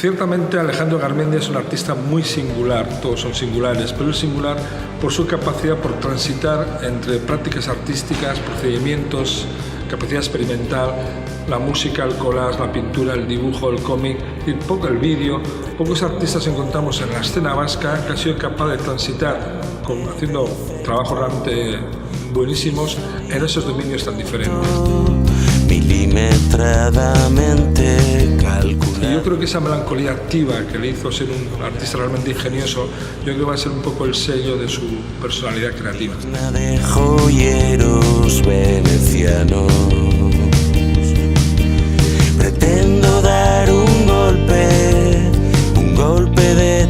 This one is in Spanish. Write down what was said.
Ciertamente Alejandro Garmendia es un artista muy singular, todos son singulares, pero es singular por su capacidad por transitar entre prácticas artísticas, procedimientos, capacidad experimental, la música, el collage, la pintura, el dibujo, el cómic y poco el vídeo. Pocos artistas encontramos en la escena vasca que han sido capaces de transitar haciendo trabajos realmente buenísimos en esos dominios tan diferentes. Milimetradamente calculada. Y yo creo que esa melancolía activa que le hizo ser un artista realmente ingenioso, yo creo que va a ser un poco el sello de su personalidad creativa. De joyeros venecianos, pretendo dar un golpe de